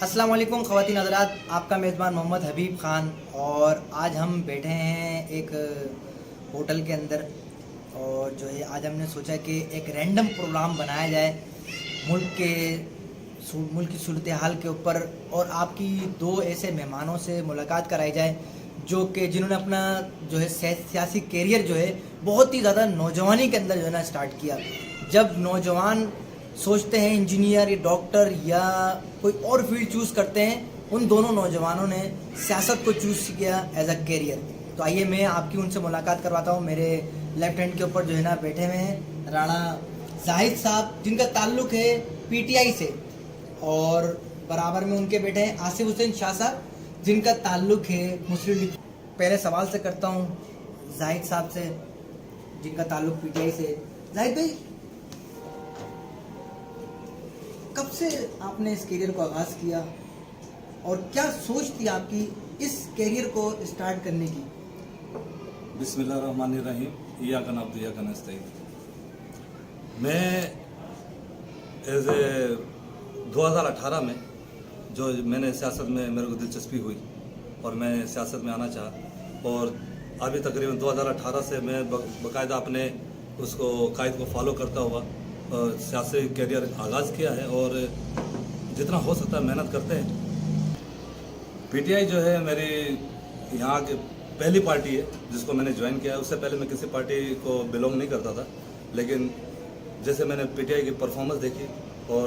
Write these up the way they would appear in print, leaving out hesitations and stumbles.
अस्सलाम वालेकुम ख़वातीन हज़रात, आपका मेज़बान मोहम्मद हबीब ख़ान। और आज हम बैठे हैं एक होटल के अंदर और जो है आज हमने सोचा कि एक रैंडम प्रोग्राम बनाया जाए मुल्क की सूरत हाल के ऊपर और आपकी दो ऐसे मेहमानों से मुलाकात कराई जाए जो कि जिन्होंने अपना जो है सियासी कैरियर जो है बहुत ही ज़्यादा नौजवानी के अंदर जो है ना स्टार्ट किया। जब नौजवान सोचते हैं इंजीनियर या डॉक्टर या कोई और फील्ड चूज़ करते हैं, उन दोनों नौजवानों ने सियासत को चूज़ किया एज अ कैरियर। तो आइए मैं आपकी उनसे मुलाकात करवाता हूँ। मेरे लेफ्ट हैंड के ऊपर जो है ना बैठे हुए हैं राणा जाहिद साहब, जिनका ताल्लुक़ है पीटीआई से, और बराबर में उनके बैठे हैं आसिफ हुसैन शाह साहब, जिनका ताल्लुक़ है मुस्लिम लीग। पहले सवाल से करता हूँ जाहिद साहब से, जिनका ताल्लुक़ पीटीआई से। जाहिद भाई, कब से आपने इस करियर को आगाज़ किया और क्या सोच थी आपकी इस करियर को स्टार्ट करने की? बिस्मिल्लाहिर्रहमानिर्रहीम, इय्याका नअब्दु व इय्याका नस्तईन। मैं 2018 में जो मैंने सियासत में मेरे को दिलचस्पी हुई और मैं सियासत में आना चाहा, और अभी तकरीबन 2018 से मैं बाकायदा अपने उसको कायद को फॉलो करता हुआ सियासी कैरियर आगाज़ किया है और जितना हो सकता है मेहनत करते हैं। पीटीआई जो है मेरी यहाँ की पहली पार्टी है जिसको मैंने ज्वाइन किया है। उससे पहले मैं किसी पार्टी को बिलोंग नहीं करता था, लेकिन जैसे मैंने पीटीआई की परफॉर्मेंस देखी और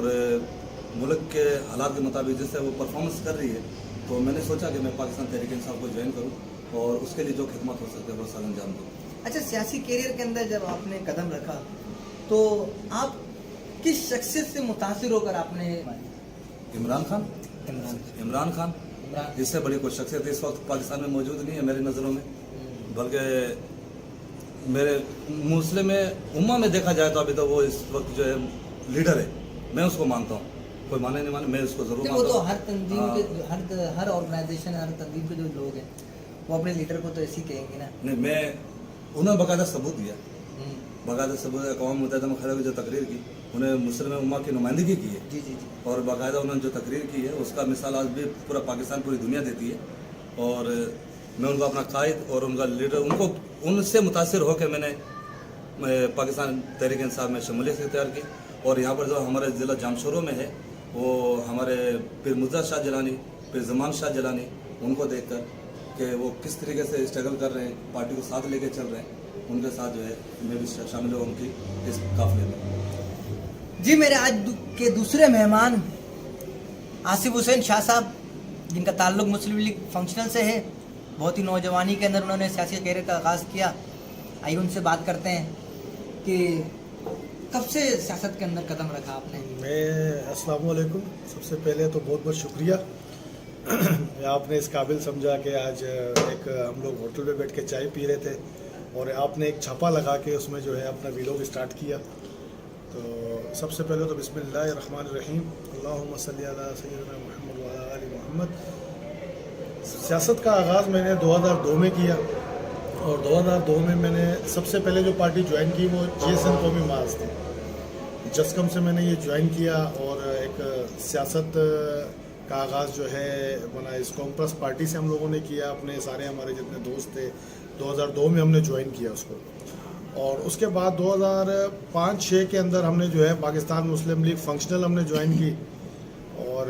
मुल्क के हालात के मुताबिक जिससे वो परफॉर्मेंस कर रही है, तो मैंने सोचा कि मैं पाकिस्तान तहरीक इंसाफ को ज्वाइन करूँ और उसके लिए जो खिदमत हो सकती है वो सारा अंजाम दूँ। अच्छा, सियासी करियर के अंदर जब आपने कदम रखा तो आप किस शख्सियत से मुतासिर होकर आपने? इमरान खान। इससे बड़ी कोई शख्सियत इस वक्त पाकिस्तान में मौजूद नहीं है मेरी नज़रों में, बल्कि मेरे मुस्लिम उम्मा में देखा जाए तो अभी तो वो इस वक्त जो है लीडर है। मैं उसको मानता हूँ, कोई माने नहीं माने, मैं उसको जरूर मानता हूँ। वो तो हर तंजीम के हर ऑर्गेनाइजेशन, हर तंजीम के जो लोग हैं वो अपने लीडर को तो ऐसे ही कहेंगे ना। नहीं, मैं उन्होंने बाकायदा सबूत दिया, बाकायदा सबूत अक़वाम मुत्तहिदा में खड़े हुए जो तकरीर की, उन्हें मुस्लिम उम्मा की नुमाइंदगी की है। जी जी जी। और बाकायदा उन्होंने जो तकरीर की है उसका मिसाल आज भी पूरा पाकिस्तान, पूरी दुनिया देती है। और मैं उनको अपना कायद और उनका लीडर, उनसे मुतासिर होकर मैंने पाकिस्तान तहरीक इंसाफ में शमूलियत इख्तियार की। और यहाँ पर जो हमारे ज़िला जामशोरों में है वो हमारे पीर मुर्तज़ा शाह जिलानी, पीर ज़मान शाह जिलानी, उनको देख कर कि वो किस तरीके से स्ट्रगल कर रहे हैं, पार्टी को साथ लेके चल रहे हैं, उनके साथ जो है मैं भी शामिल हूँ उनकी इस काफिले में। जी, मेरे आज के दूसरे मेहमान आसिफ हुसैन शाह साहब, जिनका ताल्लुक़ मुस्लिम लीग फंक्शनल से है। बहुत ही नौजवानी के अंदर उन्होंने सियासी कैरियर का आगाज़ किया। आइए उनसे बात करते हैं कि कब से सियासत के अंदर कदम रखा आपने? अस्सलाम वालेकुम। सबसे पहले तो बहुत बहुत शुक्रिया आपने इस काबिल समझा कि आज एक हम लोग होटल पे बैठ के चाय पी रहे थे और आपने एक छापा लगा के उसमें जो है अपना वीलॉग स्टार्ट किया। तो सबसे पहले तो बिस्मिल्लाहिर्रहमानिर्रहीम, अल्लाहुम्मा सल्ली अला सय्यिदिना मुहम्मद व अला आलि मुहम्मद। सियासत का आगाज़ मैंने 2002 में किया और 2002 में मैंने सबसे पहले जो पार्टी ज्वाइन की वो GSN कौमी माज थी। जस्कम से मैंने ये ज्वाइन किया और एक सियासत का आगाज़ जो है बना इस कॉम्प्रेस पार्टी से हम लोगों ने किया। अपने सारे हमारे जितने दोस्त थे 2002 में हमने ज्वाइन किया उसको, और उसके बाद 2005-06 के अंदर हमने जो है पाकिस्तान मुस्लिम लीग फंक्शनल हमने ज्वाइन की और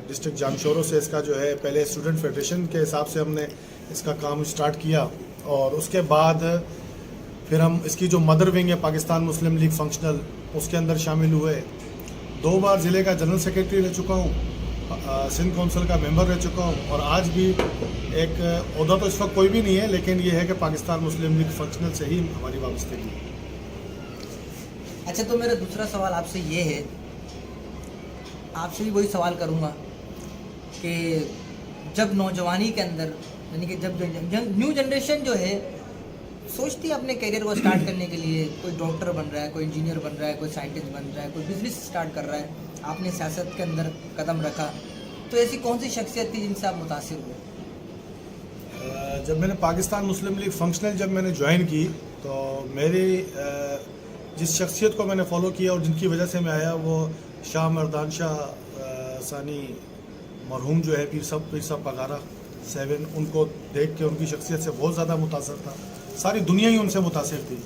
डिस्ट्रिक्ट जामशोरों से इसका जो है पहले स्टूडेंट फेडरेशन के हिसाब से हमने इसका काम स्टार्ट किया। और उसके बाद फिर हम इसकी जो मदर विंग है पाकिस्तान मुस्लिम लीग फंक्शनल, उसके अंदर शामिल हुए। 2 बार ज़िले का जनरल सेक्रेटरी रह चुका हूँ, सिंध कौंसिल का मेंबर रह चुका हूँ, और आज भी एक ओहदा तो इस वक्त कोई भी नहीं है, लेकिन ये है कि पाकिस्तान मुस्लिम लीग फंक्शनल से ही हमारी वाबस्तगी है। अच्छा, तो मेरा दूसरा सवाल आपसे ये है, आपसे भी वही सवाल करूँगा कि जब नौजवानी के अंदर, यानी कि जब न्यू जनरेशन जो है सोचती है अपने करियर को स्टार्ट करने के लिए, कोई डॉक्टर बन रहा है, कोई इंजीनियर बन रहा है, कोई साइंटिस्ट बन रहा है, कोई बिजनेस स्टार्ट कर रहा है, आपने सियासत के अंदर कदम रखा, तो ऐसी कौन सी शख्सियत थी जिनसे आप मुतासिर हुए? जब मैंने पाकिस्तान मुस्लिम लीग फंक्शनल जब मैंने ज्वाइन की तो मेरी जिस शख्सियत को मैंने फॉलो किया और जिनकी वजह से मैं आया वो शाह मर्दान शाह सानी मरहूम जो है पीर साहब पगारा 7, उनको देख के उनकी शख्सियत से बहुत ज़्यादा मुतासर था। सारी दुनिया ही उनसे मुतासर थी।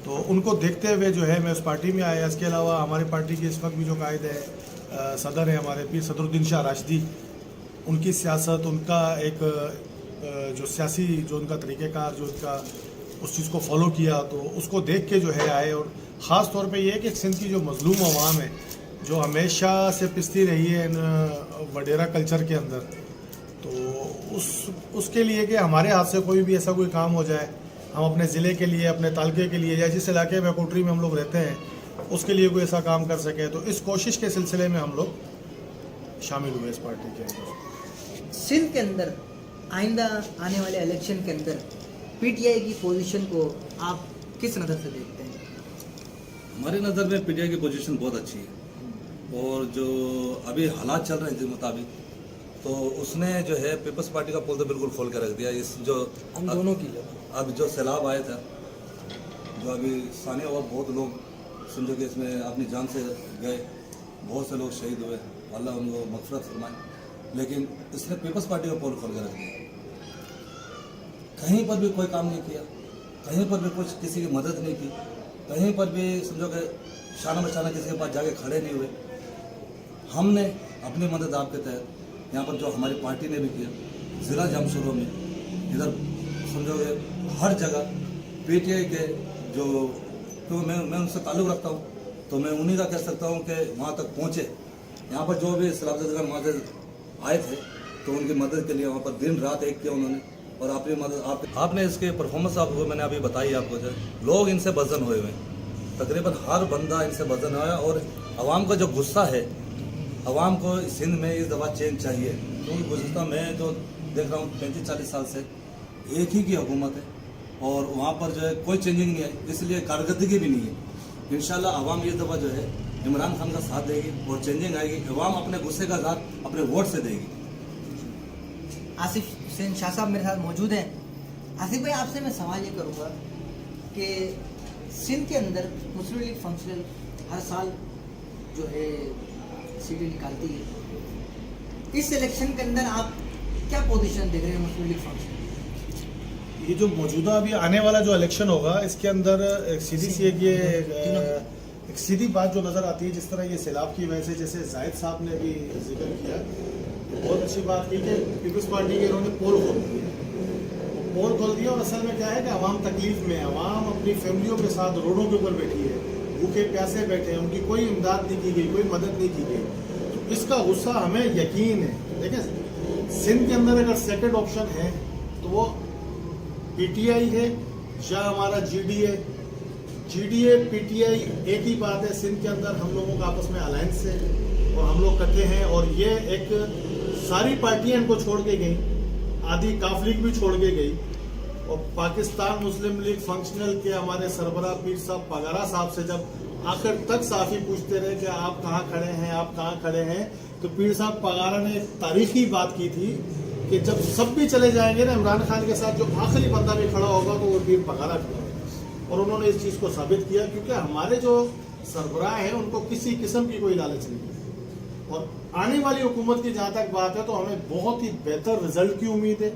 तो उनको देखते हुए जो है मैं उस पार्टी में आया। इसके अलावा हमारी पार्टी के इस वक्त भी जो कायद है सदर है हमारे पीर सदरुद्दीन शाह राशिदी, उनकी सियासत, उनका एक जो सियासी जो उनका तरीक़ेकार जो उनका उस चीज़ को फॉलो किया, तो उसको देख के जो है आए। और ख़ास तौर पे ये है कि सिंध की जो मजलूम अवाम है जो हमेशा से पिसती रही है इन वडेरा कल्चर के अंदर, तो उसके लिए कि हमारे हाथ से कोई भी ऐसा कोई काम हो जाए, हम अपने ज़िले के लिए, अपने तालके के लिए, या जिस इलाके में कोटरी में हम लोग रहते हैं उसके लिए कोई ऐसा काम कर सके, तो इस कोशिश के सिलसिले में हम लोग शामिल हुए इस पार्टी के अंदर। सिंध के अंदर आइंदा आने वाले इलेक्शन के अंदर पीटीआई की पोजीशन को आप किस नज़र से देखते हैं? हमारी नज़र में पीटीआई की पोजीशन बहुत अच्छी है, और जो अभी हालात चल रहे हैं जिस मुताबिक, तो उसने जो है पीपल्स पार्टी का पोल तो बिल्कुल खोल कर रख दिया। इस जो हम दोनों की अब जो सैलाब आया था, जो अभी सानिया और बहुत लोग समझो कि इसमें अपनी जान से गए, बहुत से लोग शहीद हुए, अल्लाह उनको मग़फ़िरत फरमाए, लेकिन इसने पीपल्स पार्टी का पोल खोल कर रख दिया। कहीं पर भी कोई काम नहीं किया, कहीं पर भी कुछ किसी की मदद नहीं की, कहीं पर भी समझो कि शाना बशाना किसी के पास जाके खड़े नहीं हुए। हमने अपनी मदद आपके तहत यहाँ पर जो हमारी पार्टी ने भी किया, ज़िला जमशेदपुर में इधर समझो कि हर जगह पीटीआई के जो, तो मैं उनसे ताल्लुक़ रखता हूँ, तो मैं उन्हीं का कह सकता हूँ कि वहाँ तक पहुँचे। यहाँ पर जो भी सलाफजदगान वहाँ से आए थे, तो उनकी मदद के लिए वहाँ पर दिन रात एक किया उन्होंने, और अपनी मदद आपने इसके परफॉर्मेंस आपको मैंने अभी बताई आपको, जो लोग इनसे बज़न हुए हुए, तकरीबन हर बंदा इनसे बज़न हुआ है। और आवाम का जो गुस्सा है, आवाम को सिंध में इस दफ़ा चेंज चाहिए, क्योंकि गुज़श्ता मैं जो देख रहा हूँ 35-40 साल से एक ही की हुकूमत है, और वहाँ पर जो है कोई चेंजिंग नहीं आई, इसलिए कारकर्दगी भी नहीं है। इंशाल्लाह आवाम ये दफ़ा जो है इमरान खान का साथ देगी और चेंजिंग आएगी। आवाम अपने गुस्से का इज़हार अपने वोट से देगी। आसिफ हुसैन शाह साहब मेरे साथ मौजूद हैं। आसिफ भाई, आपसे मैं सवाल ये करूँगा कि सिंध के अंदर मुस्लिम लीग फंक्शनल हर साल जो है सीटें निकालती है, इस इलेक्शन के अंदर आप क्या पोजीशन देख रहे हैं मुस्लिम लीग फंक्शनल? ये जो मौजूदा अभी आने वाला जो इलेक्शन होगा, इसके अंदर एक सीधी सी एक सीधी बात जो नज़र आती है, जिस तरह ये सैलाब की वजह से, जैसे जाहिद साहब ने भी जिक्र किया, बहुत अच्छी बात की कि पीपल्स पार्टी के इन्होंने पोल खोल दिया। पोल खोल दिया, और असल में क्या है कि आवाम तकलीफ में है, आवाम अपनी फैमिलियों के साथ रोडों के ऊपर बैठी है, भूखे प्यासे बैठे हैं, उनकी कोई इमदाद नहीं की गई, कोई मदद नहीं की गई। तो इसका गुस्सा हमें यकीन है। देखें, सिंध के अंदर अगर सेकंड ऑप्शन है तो वो पीटीआई है या हमारा जीडीए। जीडीए पीटीआई एक ही बात है। सिंध के अंदर हम लोगों का आपस में अलायंस है और हम लोग इकट्ठे हैं, और ये एक सारी पार्टियां इनको छोड़ के गई, आधी काफ लीग भी छोड़ के गई, और पाकिस्तान मुस्लिम लीग फंक्शनल के हमारे सरबराह पीर साहब पगारा साहब से जब आखिर तक साफी पूछते रहे कि आप कहाँ खड़े हैं, आप कहाँ खड़े हैं, तो पीर साहब पगारा ने एक तारीखी बात की थी कि जब सब भी चले जाएंगे ना, इमरान खान के साथ जो आखिरी बंदा भी खड़ा होगा तो वो पीर पगारा खड़ा होगा। और उन्होंने इस चीज़ को साबित किया, क्योंकि हमारे जो सरबराह हैं उनको किसी किस्म की कोई लालच नहीं है। और आने वाली हुकूमत की जहाँ तक बात है, तो हमें बहुत ही बेहतर रिजल्ट की उम्मीद है।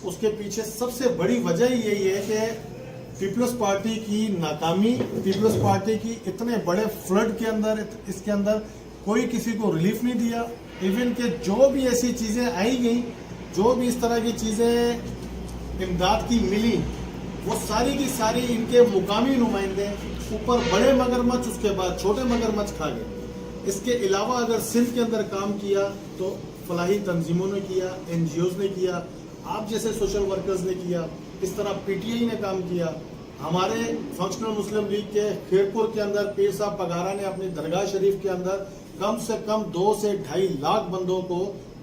उसके पीछे सबसे बड़ी वजह यही है कि पीपल्स पार्टी की नाकामी, पीपल्स पार्टी की इतने बड़े फ्लड के अंदर, इसके अंदर कोई किसी को रिलीफ नहीं दिया। इवन के जो भी ऐसी चीज़ें आई गई, जो भी इस तरह की चीज़ें इमदाद की मिली, वो सारी की सारी इनके मुकामी नुमाइंदे, ऊपर बड़े मगरमच्छ, उसके बाद छोटे मगरमच्छ खा गए। इसके अलावा अगर सिंध के अंदर काम किया तो फलाही तंजीमों ने किया, NGOs ने किया, आप जैसे सोशल वर्कर्स ने किया, इस तरह PTI ने काम किया। हमारे फंक्शनल मुस्लिम लीग के खेरपुर के अंदर पीर साहब पगारा ने अपनी दरगाह शरीफ के अंदर कम से कम 2 से 2.5 लाख बंदों को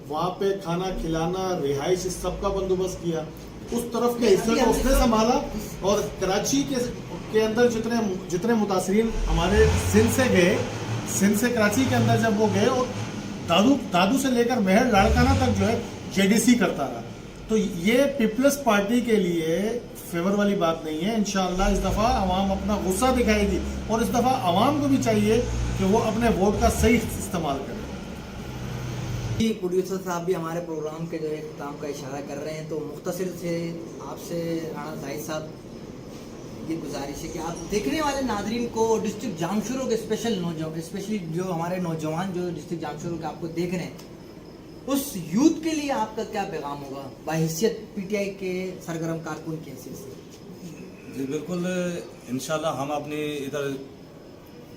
वहाँ पे खाना खिलाना, रिहाइश, इस सब का बंदोबस्त किया। उस तरफ के हिस्से को उसने संभाला। और कराची के अंदर जितने मुतासरीन हमारे सिंध से गए, सिंध से कराची के अंदर जब वो गए, और दादू से लेकर महर लाड़काना तक जो है JDC करता रहा। तो ये पीपल्स पार्टी के लिए फेवर वाली बात नहीं है। इंशाअल्लाह इस दफ़ा आवाम अपना गुस्सा दिखाएगी, और इस दफ़ा आवाम को भी चाहिए कि वो अपने वोट का सही इस्तेमाल करें। जी प्रोड्यूसर साहब भी हमारे प्रोग्राम के जो है इख्तिताम का इशारा कर रहे हैं, तो मुख्तसर से आपसे राणा जाहिद साहब ये गुजारिश है कि आप देखने वाले नाजरीन को डिस्ट्रिक्ट जामशोरो के स्पेशली जो हमारे नौजवान जो डिस्ट्रिक्ट जामशोरो के आपको देख रहे हैं, उस यूथ के लिए आपका क्या पैगाम होगा बाहिसियत पीटीआई के सरगर्म कारकुन की हैसियत से? जी बिल्कुल, इंशाल्लाह हम अपनी इधर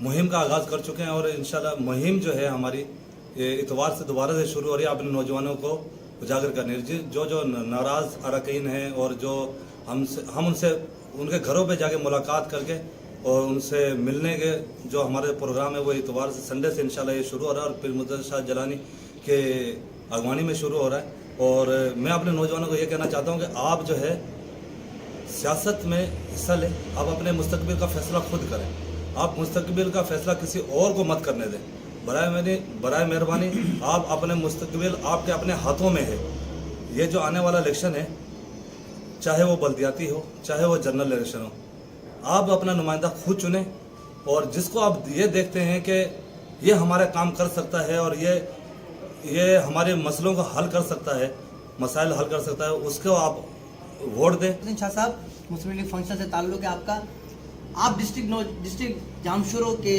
मुहिम का आगाज़ कर चुके हैं और इंशाल्लाह मुहिम जो है हमारी इतवार से दोबारा से शुरू हो रही है अपने नौजवानों को उजागर करने। जो नाराज़ अरकान हैं और जो हम उनसे उनके घरों पे जाके मुलाकात करके और उनसे मिलने के जो हमारे प्रोग्राम है वो इतवार से संडे से इंशाल्लाह ये शुरू हो रहा है और फिर मुद्दत शाह जलानी के अगवानी में शुरू हो रहा है। और मैं अपने नौजवानों को ये कहना चाहता हूँ कि आप जो है सियासत में हिस्सा लें, आप अपने मुस्तकबिल का फैसला खुद करें, आप मुस्तकबिल का फैसला किसी और को मत करने दें। बराए मेहरबानी आप अपने मुस्तकबिल आपके अपने हाथों में है। ये जो आने वाला इलेक्शन है, चाहे वो बल्दियाती हो चाहे वो जनरल इलेक्शन हो, आप अपना नुमाइंदा खुद चुनें और जिसको आप ये देखते हैं कि ये हमारा काम कर सकता है और ये हमारे मसलों को हल कर सकता है, मसाइल हल कर सकता है, उसको आप वोट दें। शाह साहब, मुस्लिम लीग फंक्शन से ताल्लुक़ है आपका, आप डिस्ट्रिक्ट जामशोरो के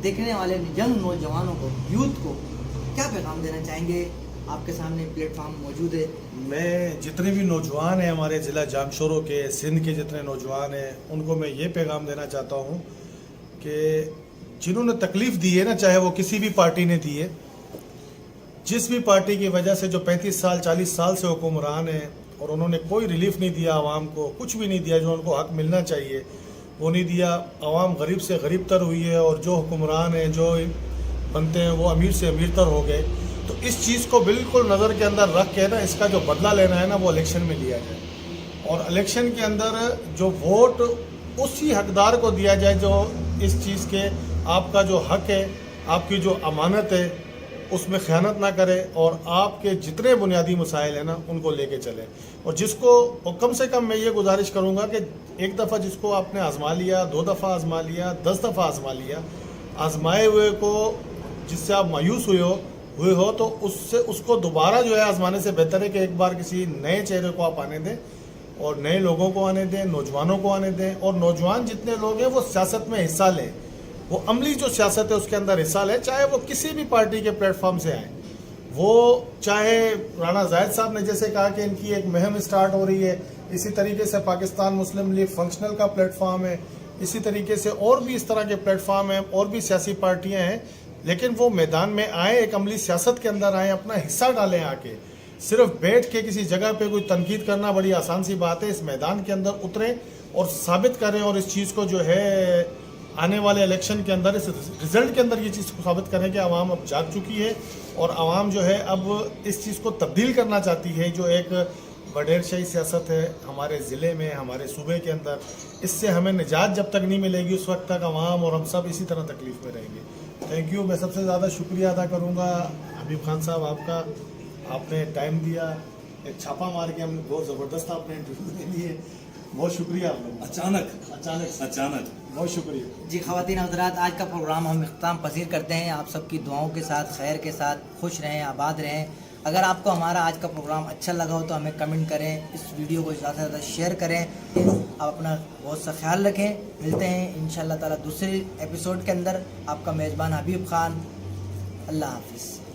देखने वाले यंग नौजवानों को, यूथ को क्या पैगाम देना चाहेंगे? आपके सामने प्लेटफॉर्म मौजूद है। मैं जितने भी नौजवान हैं हमारे ज़िला जामशोरो के, सिंध के जितने नौजवान हैं, उनको मैं ये पैगाम देना चाहता हूँ कि जिन्होंने तकलीफ़ दी है ना, चाहे वो किसी भी पार्टी ने दी है, जिस भी पार्टी की वजह से जो 35 साल 40 साल से हुक्मरान है और उन्होंने कोई रिलीफ नहीं दिया आवाम को, कुछ भी नहीं दिया जो उनको हक मिलना चाहिए वो नहीं दिया। आवाम गरीब से गरीब तर हुई है और जो हुक्मरान हैं जो बनते हैं वो अमीर से अमीर तर हो गए। तो इस चीज़ को बिल्कुल नज़र के अंदर रख के ना, इसका जो बदला लेना है ना वो इलेक्शन में लिया जाए और इलेक्शन के अंदर जो वोट उसी हकदार को दिया जाए जो इस चीज़ के आपका जो हक है, आपकी जो अमानत है उसमें ख़यानत ना करे और आपके जितने बुनियादी मसाइल हैं ना उनको लेके चले। और जिसको, और कम से कम मैं ये गुजारिश करूँगा कि एक दफ़ा जिसको आपने आज़मा लिया, 2 दफ़ा आज़मा लिया, 10 दफ़ा आज़मा लिया, आज़माए हुए को जिससे आप मायूस हुए हो तो उसको दोबारा जो है आज़माने से बेहतर है कि एक बार किसी नए चेहरे को आप आने दें और नए लोगों को आने दें, नौजवानों को आने दें। और नौजवान जितने लोग हैं वो सियासत में हिस्सा लें, वो अमली जो सियासत है उसके अंदर हिस्सा लें, चाहे वो किसी भी पार्टी के प्लेटफॉर्म से आए। वो चाहे राणा जाहिद साहब ने जैसे कहा कि इनकी एक मुहिम स्टार्ट हो रही है, इसी तरीके से पाकिस्तान मुस्लिम लीग फंक्शनल का प्लेटफॉर्म है, इसी तरीके से और भी इस तरह के प्लेटफॉर्म हैं और भी सियासी पार्टियां हैं। लेकिन वो मैदान में आए, एक अमली सियासत के अंदर आए, अपना हिस्सा डालें आके। सिर्फ बैठ के किसी जगह पे कोई तनकीद करना बड़ी आसान सी बात है। इस मैदान के अंदर उतरें और साबित करें और इस चीज़ को जो है आने वाले इलेक्शन के अंदर, इस रिजल्ट के अंदर ये चीज़ को साबित करें कि आवाम अब जाग चुकी है और आवाम जो है अब इस चीज़ को तब्दील करना चाहती है जो एक बडेरशाही सियासत है हमारे ज़िले में, हमारे सूबे के अंदर। इससे हमें निजात जब तक नहीं मिलेगी उस वक्त तक आवाम और हम सब इसी तरह तकलीफ़ में रहेंगे। Thank you. मैं सबसे ज़्यादा शुक्रिया अदा करूँगा हबीब खान साहब आपका, आपने टाइम दिया, एक छापा मार के हमने बहुत ज़बरदस्त आपने इंटरव्यू दे लिए, बहुत शुक्रिया आप लोगों का। अचानक बहुत शुक्रिया जी। ख़वातीन हज़रात, आज का प्रोग्राम हम इख्तिताम पसीर करते हैं। आप सबकी दुआओं के साथ, खैर के साथ, खुश रहें, आबाद रहें। अगर आपको हमारा आज का प्रोग्राम अच्छा लगा हो तो हमें कमेंट करें, इस वीडियो को ज़्यादा से ज़्यादा शेयर करें। आप अपना बहुत सा ख्याल रखें। मिलते हैं इंशाअल्लाह ताला दूसरे एपिसोड के अंदर। आपका मेज़बान हबीब खान, अल्लाह हाफिज़।